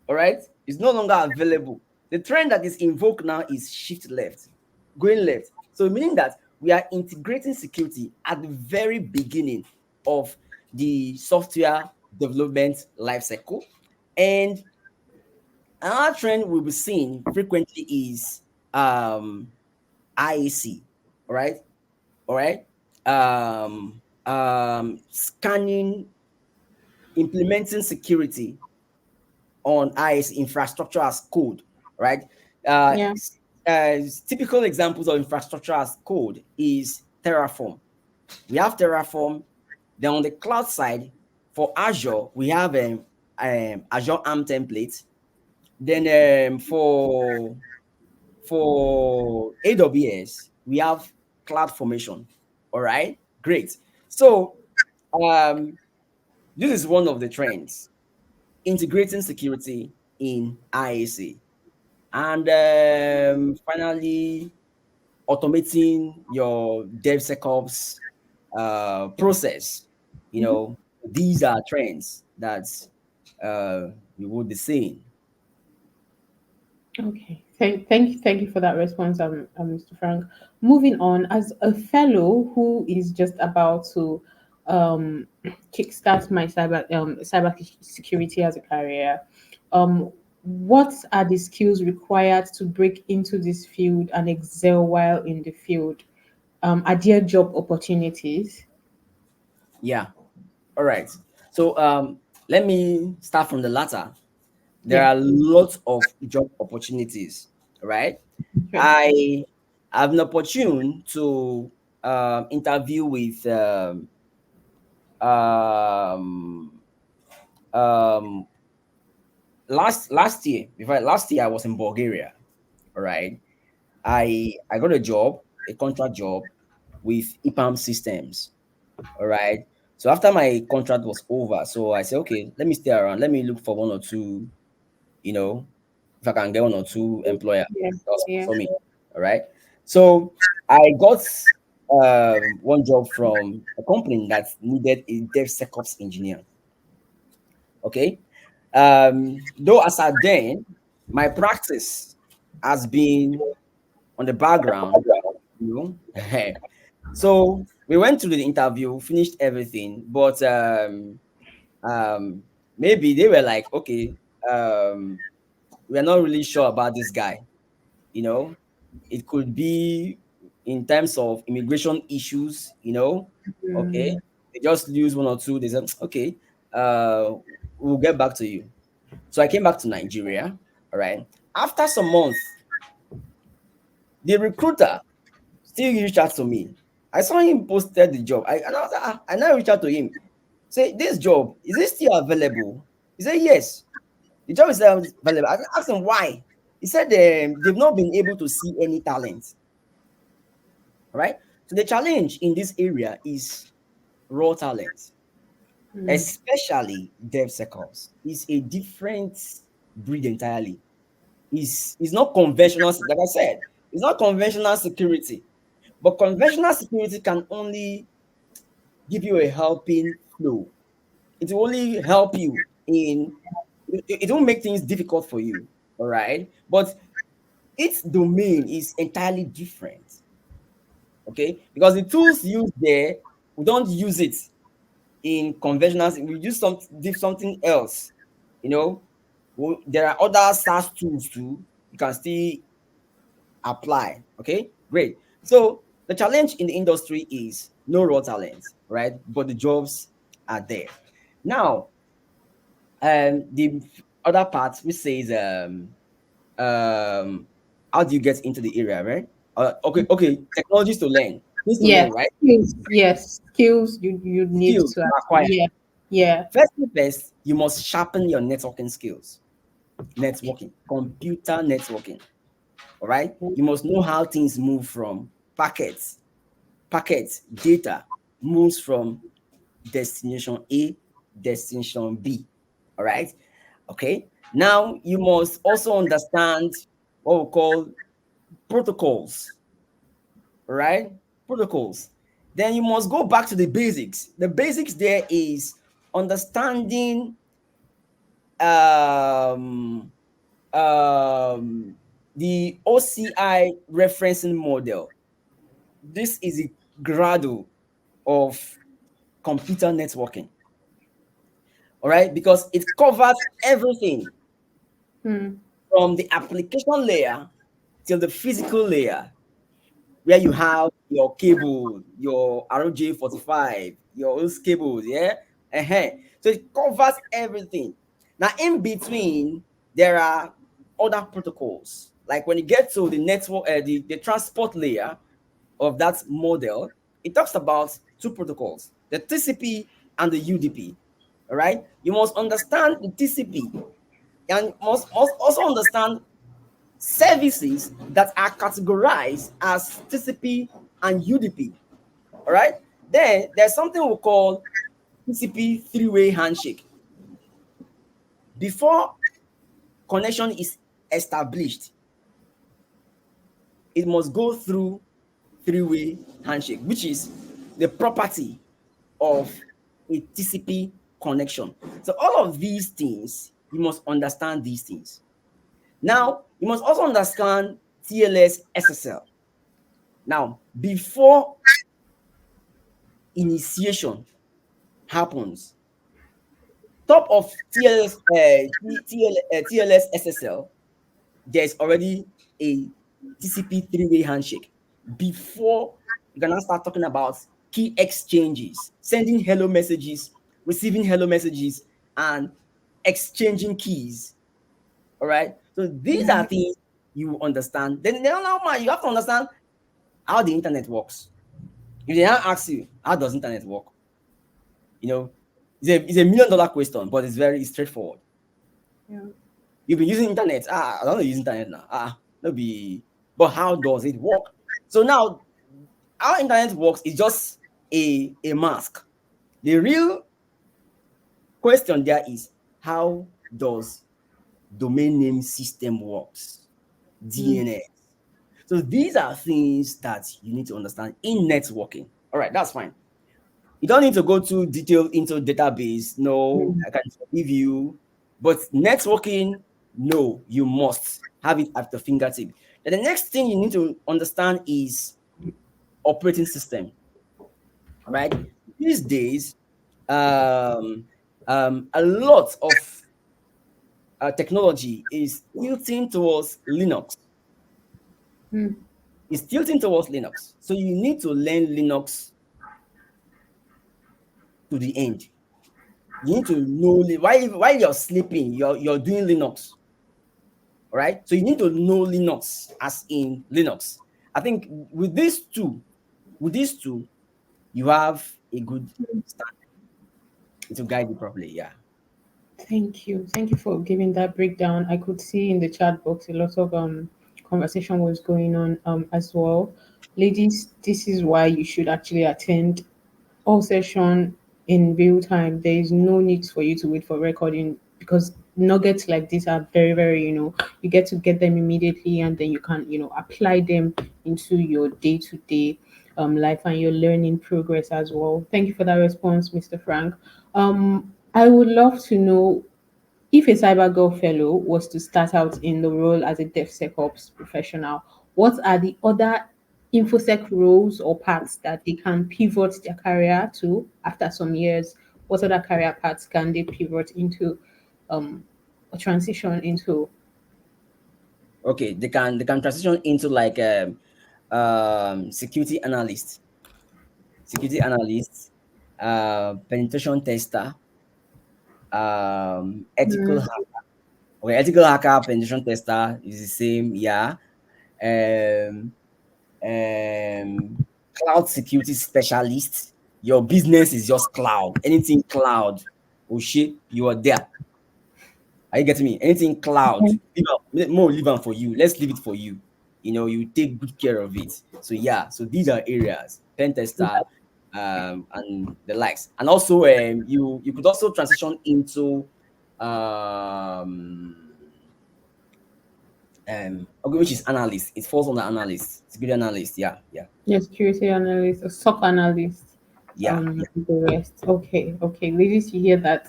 All right, it's no longer available. The trend that is invoked now is shift left, going left. So meaning that we are integrating security at the very beginning of the software development lifecycle. And another trend we'll be seeing frequently is IAC. All right, all right, scanning, implementing security on IS infrastructure as code, right? uh, Yeah. Typical examples of infrastructure as code is Terraform. We have Terraform. Then on the cloud side, for Azure, we have Azure ARM templates. Then for AWS, we have Cloud Formation. All right, great. So um, this is one of the trends: integrating security in IAC, and finally automating your DevSecOps process. These are trends that we would be seeing. Okay. Thank you for that response, Mr. Frank. Moving on, as a fellow who is just about to um, kickstart my cyber security as a career, what are the skills required to break into this field and excel while in the field? Are there job opportunities? Yeah. All right. So let me start from the latter. There Yeah. are lots of job opportunities, right? Okay. I have an opportunity to interview with um, um, last year. In fact, last year I was in Bulgaria. All right, I got a job, a contract job with EPAM Systems. All right. So after my contract was over, so I said, okay, let me stay around. Let me look for one or two, you know, if I can get one or two employer Yeah. that will Yeah. sponsor me. All right. So I got one job from a company that needed a DevSecOps engineer. Okay. Though as at then, my practice has been on the background, you know. So we went through the interview, finished everything, but um, maybe they were like, okay, we're not really sure about this guy. You know, it could be in terms of immigration issues. Okay, Mm, they just lose one or two. They said, okay, uh, we'll get back to you. So I came back to Nigeria. All right. After some months, the recruiter still reached out to me. I saw him posted the job. And I was like, I now reached out to him. Say, this job, is it still available? He said, yes. The job is still available. I asked him why. He said they've not been able to see any talent. Right? So the challenge in this area is raw talent, mm, especially DevSecOps. It's a different breed entirely. It's not conventional, like I said, it's not conventional security. But conventional security can only give you a helping flow. It will only help you in it won't make things difficult for you. All right. But its domain is entirely different. Okay. Because the tools used there, we don't use it in conventional, we use something else. You know, there are other SaaS tools too. You can still apply. Okay, great. So the challenge in the industry is no raw talent, right? But the jobs are there. Now, the other part which says um how do you get into the area, right? Okay, technologies to learn, things to yeah. learn, right? Skills. Yes. Skills you need Skills to to actually. acquire. Yeah. Yeah. First thing first, you must sharpen your networking skills. Networking, computer networking. All right, you must know how things move from packets data moves from destination A, destination B. All right. Okay. Now you must also understand what we call protocols. All right. Protocols. Then you must go back to the basics. The basics there is understanding um, um, the OCI referencing model. This is a grado of computer networking. All right, because it covers everything Mm, from the application layer till the physical layer, where you have your cable, your RJ45, your those cables, yeah. So it covers everything. Now, in between, there are other protocols. Like when you get to the network, the transport layer of that model, it talks about two protocols, the TCP and the UDP. All right, you must understand the TCP and must also understand services that are categorized as TCP and UDP. All right. Then there's something we call TCP three-way handshake. Before connection is established, it must go through three-way handshake, which is the property of a TCP connection. So all of these things, you must understand these things. Now, you must also understand TLS SSL. Now, before initiation happens, top of TLS SSL, there's already a TCP three-way handshake before you can now start talking about key exchanges, sending hello messages, receiving hello messages, and exchanging keys. All right. So these are things you understand. Then now you have to understand how the internet works. If they now ask you, how does internet work? You know, it's a $1 million question, but it's straightforward. Yeah. You've been using internet. I don't know use internet now. No be. But how does it work? So now, how internet works is just a mask. The real question there is how does domain name system works? Mm. DNS. So these are things that you need to understand in networking. All right, that's fine. You don't need to go too detailed into database. No, Mm. I can forgive you. But networking, no, you must have it at the fingertip. And the next thing you need to understand is operating system. All right. These days, um, a lot of technology is tilting towards Linux. Mm. It's tilting towards Linux. So you need to learn Linux to the end. You need to know while you're sleeping, you're doing Linux. All right. So you need to know Linux as in Linux. I think with these two, you have a good start to guide you properly. Yeah. Thank you. Thank you for giving that breakdown. I could see in the chat box a lot of conversation was going on as well. Ladies, this is why you should actually attend all session in real time. There is no need for you to wait for recording because nuggets like this are very, very, you get them immediately and then you can, apply them into your day to day life and your learning progress as well. Thank you for that response, Mr. Frank. I would love to know if a cyber girl fellow was to start out in the role as a DevSecOps professional, what are the other infosec roles or paths that they can pivot their career to after some years? What other career paths can they pivot into or transition into? Okay. They can transition into like security analyst, penetration tester, ethical Mm, hacker. Okay, ethical hacker, penetration tester is the same. Yeah. Um, cloud security specialist. Your business is just cloud. Anything cloud. Oh shit, you are there. Are you getting me? Anything cloud, okay. more leave them for you. Let's leave it for you. You take good care of it. So yeah, so these are areas, pen tester, and the likes. And also, you could also transition into um okay, which is analyst. It falls on the analyst, security analyst. Yeah, yeah, Yeah, security analyst, a SOC analyst, yeah, yeah. the rest. Okay, okay. Ladies, you hear that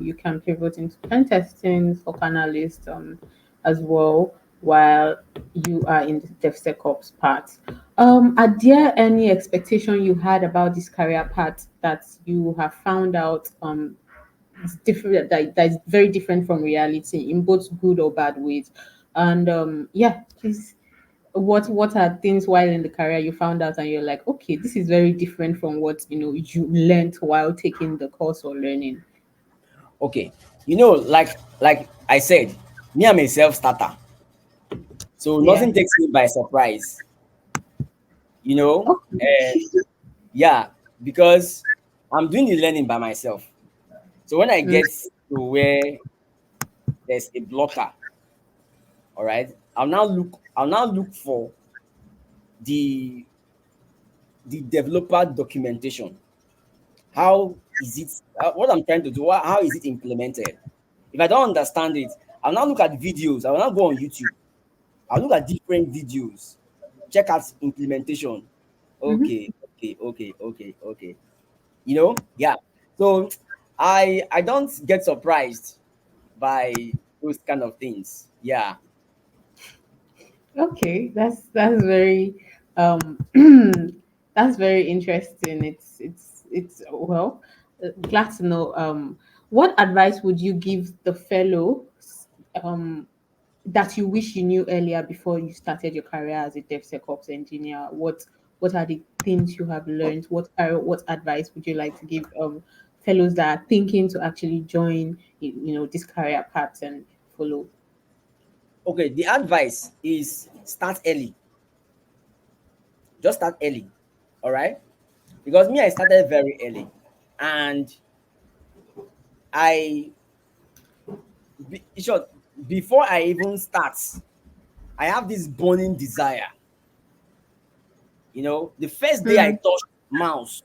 you can pivot into pen testing, SOC analyst as well while you are in the DevSecOps part. Are there any expectation you had about this career path that you have found out it's different that is very different from reality in both good or bad ways? And yeah, please what are things while in the career you found out and you're like, okay, this is very different from what you learned while taking the course or learning. Okay, like I said, me, I'm a self starter, so Yeah. nothing takes me by surprise. Okay. And yeah, because I'm doing the learning by myself. So when I Mm, get to where there's a blocker, all right, I'll now look for the the developer documentation. How is it? What I'm trying to do? How is it implemented? If I don't understand it, I'll now look at videos. I will now go on YouTube. I'll look at different videos. Check out implementation. mhm. Okay, okay, okay, okay, okay. Yeah. So I don't get surprised by those kind of things. Yeah. Okay, that's very um that's very interesting. It's well, glad to know. What advice would you give the fellow um that you wish you knew earlier before you started your career as a DevSecOps engineer? What are the things you have learned? What advice would you like to give fellows that are thinking to actually join this career path and follow? Okay, the advice is start early. Just start early. All right? Because me, I started very early. And I, in short, before I even start, I have this burning desire. The first day I Mm, touched mouse,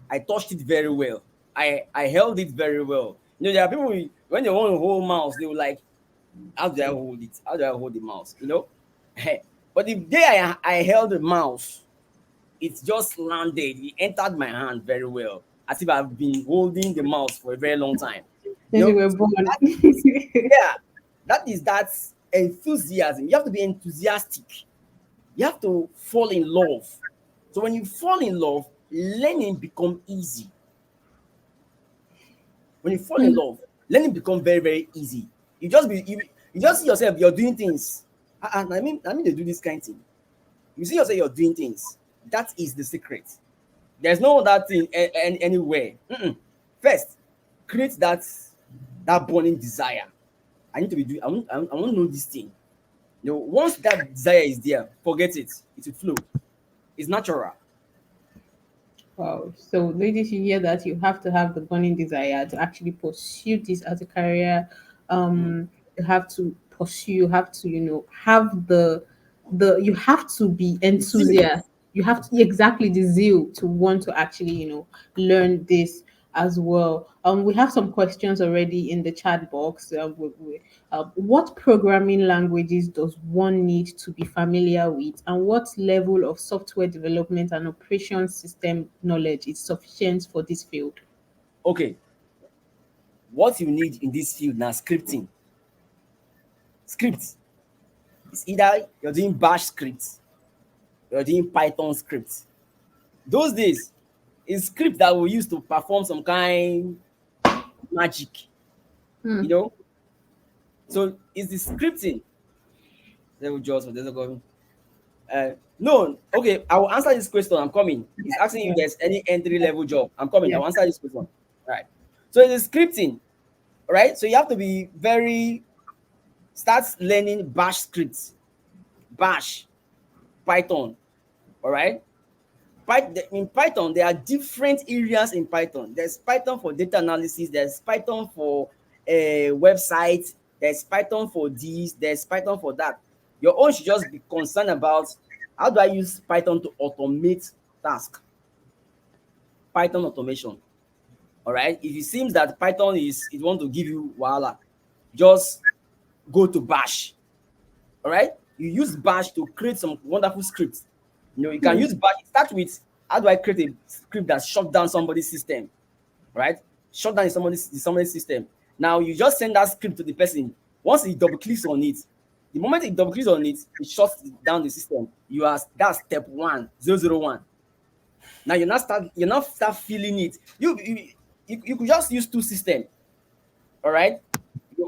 I touched it very well. I held it very well. There are people when they want to hold mouse, they will like, how do I hold it? How do I hold the mouse? But the day I held the mouse, it just landed. It entered my hand very well, as if I've been holding the mouse for a very long time. since you were So born. that is, yeah, that enthusiasm. You have to be enthusiastic. You have to fall in love. So when you fall in love, learning become easy. When you fall in Mm, love, learning become very, very easy. You just see yourself, you're doing things. I mean they do this kind of thing. You see yourself, you're doing things. That is the secret. There's no other thing anywhere. First, create that burning desire. I need to be doing. I want to know this thing. Once that desire is there, forget it. It will flow. It's natural. wow. So, ladies, you hear that you have to have the burning desire to actually pursue this as a career. Mm. You have to pursue. You have to, have the. You have to be The zeal. enthusiastic. You have to exactly the zeal to want to actually, learn this as well. We have some questions already in the chat box. What programming languages does one need to be familiar with, and what level of software development and operation system knowledge is sufficient for this field? Okay, what you need in this field now, scripting. Script. It's either you're doing Bash scripts, you're doing Python scripts. Those days, it's script that we use to perform some kind magic. You Hmm. know. So it's the scripting. There's a go. No, okay. I will answer this question. I'm coming. It's asking if Yeah. there's any entry level job. I'm coming. Yeah. I'll answer this question. All right. So it's scripting, right? So you have to be very start learning Bash scripts, Bash, Python. All right. In Python, there are different areas in Python. There's Python for data analysis. There's Python for websites. There's Python for this. There's Python for that. Your own should just be concerned about how do I use Python to automate task. Python automation. All right. If it seems that Python it want to give you wahala, just go to Bash. All right. You use Bash to create some wonderful scripts. You can Hmm. use Bash. Start with how do I create a script that shut down somebody's system, right? Shut down somebody's system. Now you just send that script to the person. Once he double clicks on it, the moment he double clicks on it, it shuts down the system. That's step 1, 001. Now you now start feeling it. You could just use two systems, all right?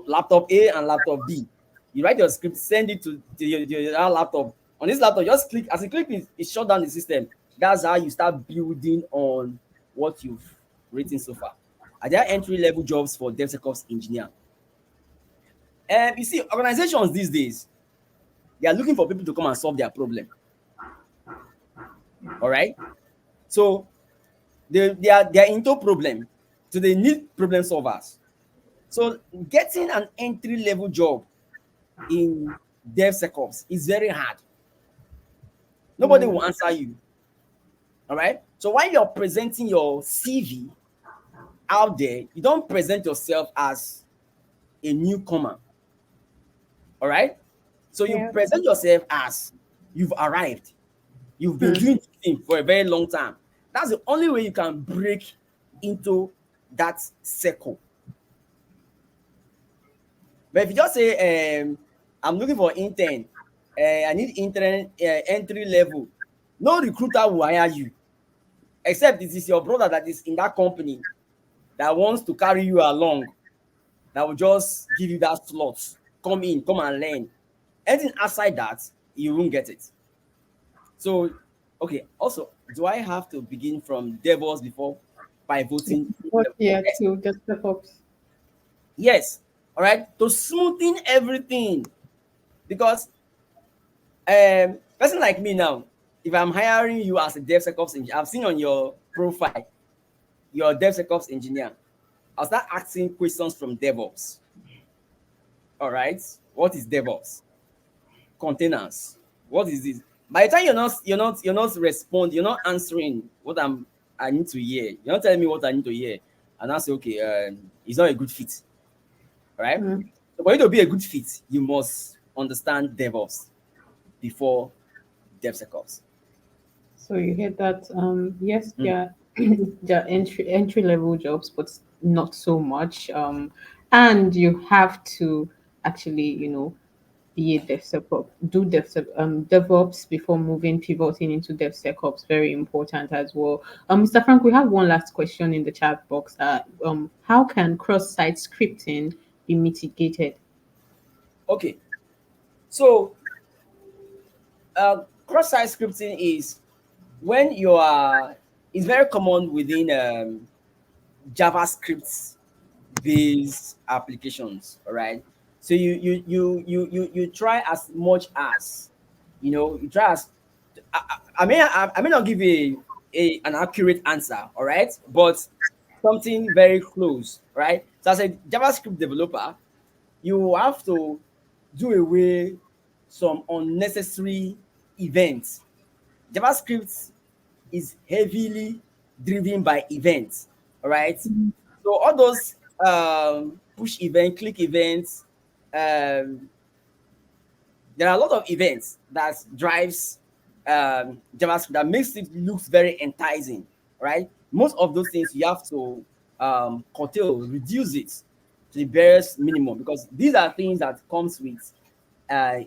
Laptop A and laptop B. You write your script, send it to your other laptop. On this laptop, just click. As you click it shut down the system. That's how you start building on what you've written so far. Are there entry level jobs for DevSecOps engineer? You see, organizations these days, they are looking for people to come and solve their problem. All right. So they are into problem. So they need problem solvers. So getting an entry level job in DevSecOps is very hard. Nobody Mm, will answer you. All right. So while you're presenting your CV out there, you don't present yourself as a newcomer. All right. So you yeah. present yourself as you've arrived. You've been Hmm. doing this thing for a very long time. That's the only way you can break into that circle. But if you just say, I'm looking for intern, I need intern entry level. No recruiter will hire you, except it is your brother that is in that company that wants to carry you along, that will just give you that slot. Come in, come and learn. Anything outside that, you won't get it. So, okay. Also, do I have to begin from DevOps before pivoting? What year Yes. to DevSecOps? Yes. All right. To smoothen everything, because person like me now, if I'm hiring you as a DevSecOps engineer, I've seen on your profile you're a DevSecOps engineer. I'll start asking questions from DevOps. All right. What is DevOps? Containers. What is this? By the time you're not respond, you're not answering what I need to hear. You're not telling me what I need to hear. And I say, okay, it's not a good fit. Right? Mm. So for you to be a good fit, you must understand DevOps before DevSecOps. So you heard that? Yes, Mm. they're entry level jobs, but not so much. And you have to actually, be a DevSecOps, do DevOps before moving, pivoting into DevSecOps. Very important as well. Mr. Frank, we have one last question in the chat box. How can cross-site scripting be mitigated? Okay. So cross-site scripting is when you are, it's very common within JavaScript based applications. All right. So you try as much as, you try as, I may not give an accurate answer, all right, but something very close, right? So as a JavaScript developer, you have to do away some unnecessary events. JavaScript is heavily driven by events, all right? So all those push event, click events, um, there are a lot of events that drives JavaScript that makes it looks very enticing, right? Most of those things you have to curtail, reduce it to the barest minimum, because these are things that comes with uh,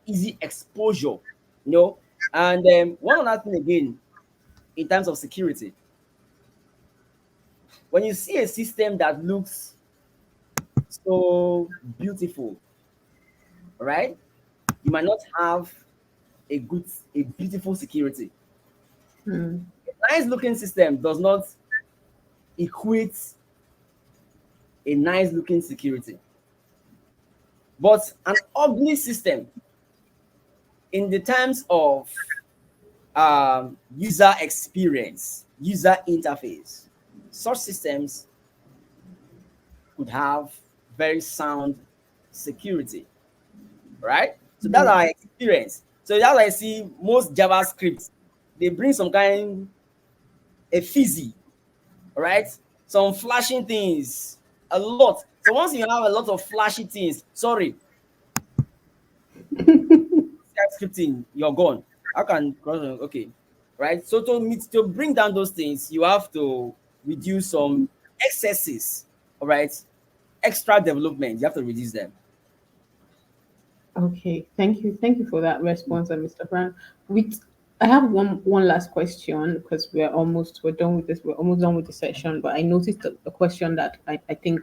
easy exposure, you know. And one other thing again, in terms of security, when you see a system that looks so beautiful, right? You might not have a beautiful security. Hmm. A nice looking system does not equate a nice looking security. But an ugly system, in the terms of user experience, user interface, such systems could have very sound security, right? So that's our experience. So that's why I see most JavaScript, they bring some kind a fizzy, right? Some flashing things, a lot. So once you have a lot of flashy things, sorry, scripting, you're gone. How can, okay, right? So to bring down those things, you have to reduce some excesses, all right? Extra development, you have to reduce them. Okay, thank you for that response, Mr. Frank. With I have one last question because we're done with this. We're almost done with the session, but I noticed a question that I think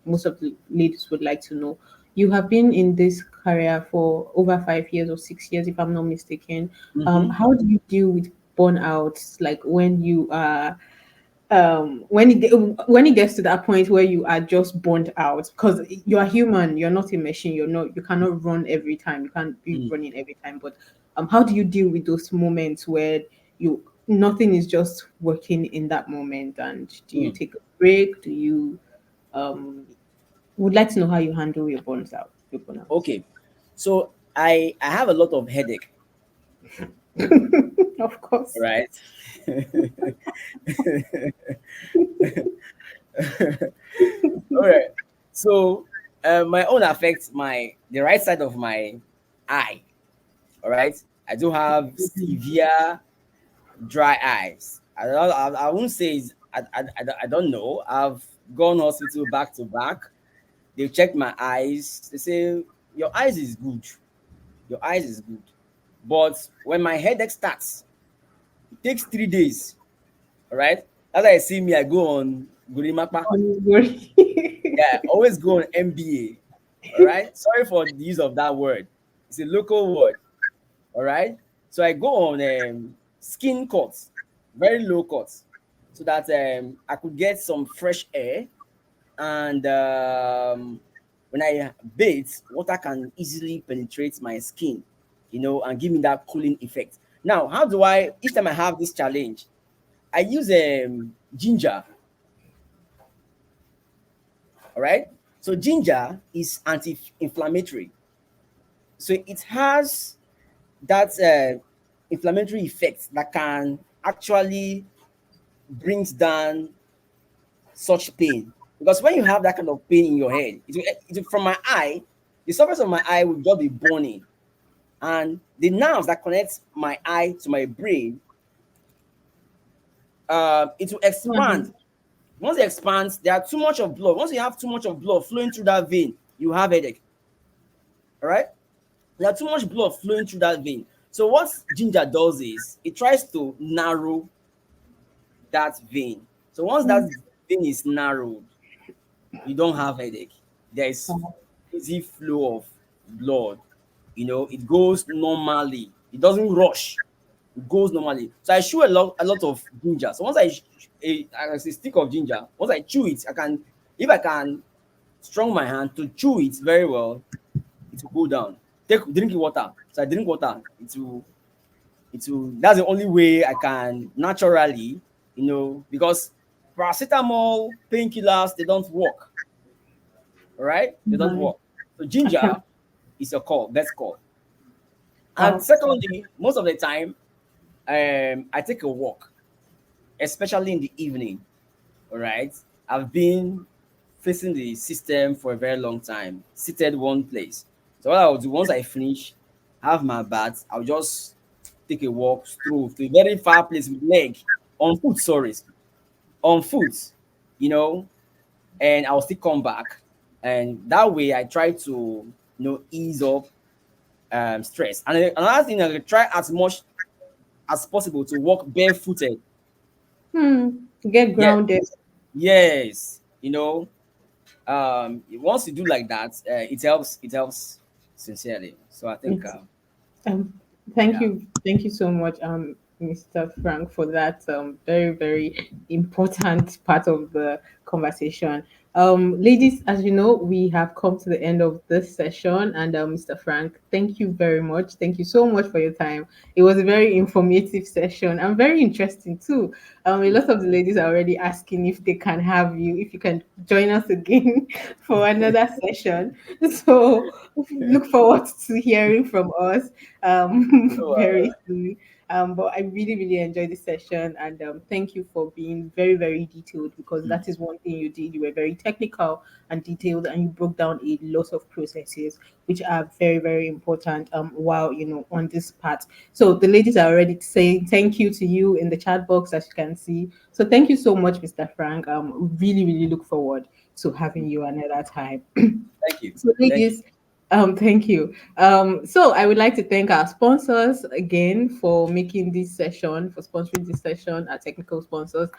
most of the ladies would like to know. You have been in this career for over 5 years or 6 years, if I'm not mistaken. Mm-hmm. How do you deal with burnouts, like when you are when it gets to that point where you are just burnt out, because you are human, you're not a machine, you cannot run every time, you can't be Mm. running every time, but how do you deal with those moments where you nothing is just working in that moment, and do you Mm. take a break, do you um would like to know how you handle your burnouts. Okay. So I have a lot of headache, Of course. right? All right. So my own affects the right side of my eye. All right. I do have severe dry eyes. I won't say I don't know. I've gone hospital back to back. They checked my eyes. They say your eyes is good. Your eyes is good. But when my headache starts, it takes 3 days. All right. As I see me, I go on Gurimakpa. Ongoing. Yeah, always go on MBA. All right. Sorry for the use of that word. It's a local word. All right. So I go on skin cuts, very low cuts, so that I could get some fresh air. And when I bathe, water can easily penetrate my skin, and give me that cooling effect. Now, how do I, each time I have this challenge, I use ginger. All right. So ginger is anti-inflammatory. So it has that inflammatory effect that can actually brings down such pain. Because when you have that kind of pain in your head, from my eye, the surface of my eye will just be burning, and the nerves that connect my eye to my brain, it will expand. Mhm. Once it expands, there are too much of blood. Once you have too much of blood flowing through that vein, you have headache. All right. There's too much blood flowing through that vein. So what ginger does is it tries to narrow that vein. So once that vein is narrowed, you don't have headache. There is easy flow of blood. It goes normally. It doesn't rush. It goes normally. So I chew a lot of ginger. So once a stick of ginger, once I chew it, if I can strong my hand to chew it very well, it will go down. Drink water. So I drink water. It will. That's the only way I can naturally, because paracetamol, painkillers, they don't work. All right, they don't Right. work. So Okay. ginger is a call. Best call. And Oh, secondly, most of the time, I take a walk, especially in the evening. All right, I've been facing the system for a very long time, seated one place. So what I'll do once I finish, have my bath, I'll just take a walk, stroll to a very far place with leg on foot. Sorry, on foot. You know, and I'll still come back. And that way, I try to ease up stress. And then another thing, I try as much as possible to walk barefooted. get Yeah, grounded. yes, once you do like that, it helps. It helps sincerely. So I think, It's Um, thank yeah, you, thank you so much, Mr. Frank, for that very, very important part of the conversation. Ladies, as you know, we have come to the end of this session, and Mr. Frank, thank you very much. Thank you so much for your time. It was a very informative session and very interesting too. A lot of the ladies are already asking if they can have you, if you can join us again for another session. So look forward to hearing from us so, very soon. But I really, really enjoyed this session, and thank you for being very, very detailed, because that is one thing you did. You were very technical and detailed, and you broke down a lot of processes which are very, very important. While on this part, so the ladies are already saying thank you to you in the chat box, as you can see. So thank you so much, Mr. Frank. Really, really look forward to having you another time. thank you, So, thank you. ladies, thank you. So, I would like to thank our sponsors again for making this session, for sponsoring this session, our technical sponsors,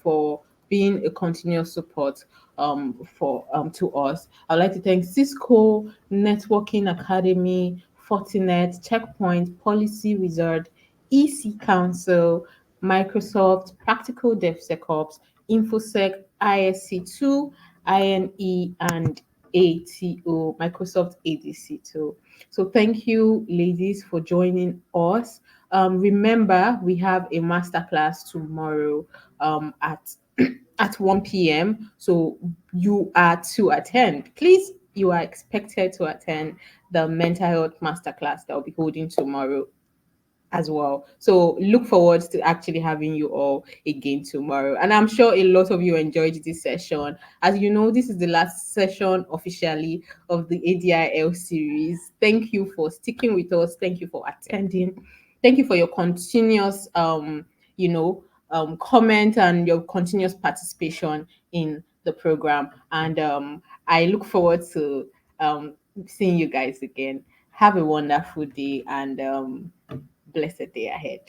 for being a continuous support for to us. I'd like to thank Cisco, Networking Academy, Fortinet, Checkpoint, Policy Wizard, EC Council, Microsoft, Practical DevSecOps, InfoSec, ISC2, INE, and ATO, Microsoft ADC too. So thank you, ladies, for joining us. Remember, we have a masterclass tomorrow at at 1 p.m. So you are to attend. Please, you are expected to attend the mental health masterclass that will be holding tomorrow as well. So look forward to actually having you all again tomorrow. And I'm sure a lot of you enjoyed this session. As you know, this is the last session officially of the ADIL series. Thank you for sticking with us. Thank you for attending. Thank you for your continuous you know, comment and your continuous participation in the program. And I look forward to seeing you guys again. Have a wonderful day and blessed day ahead.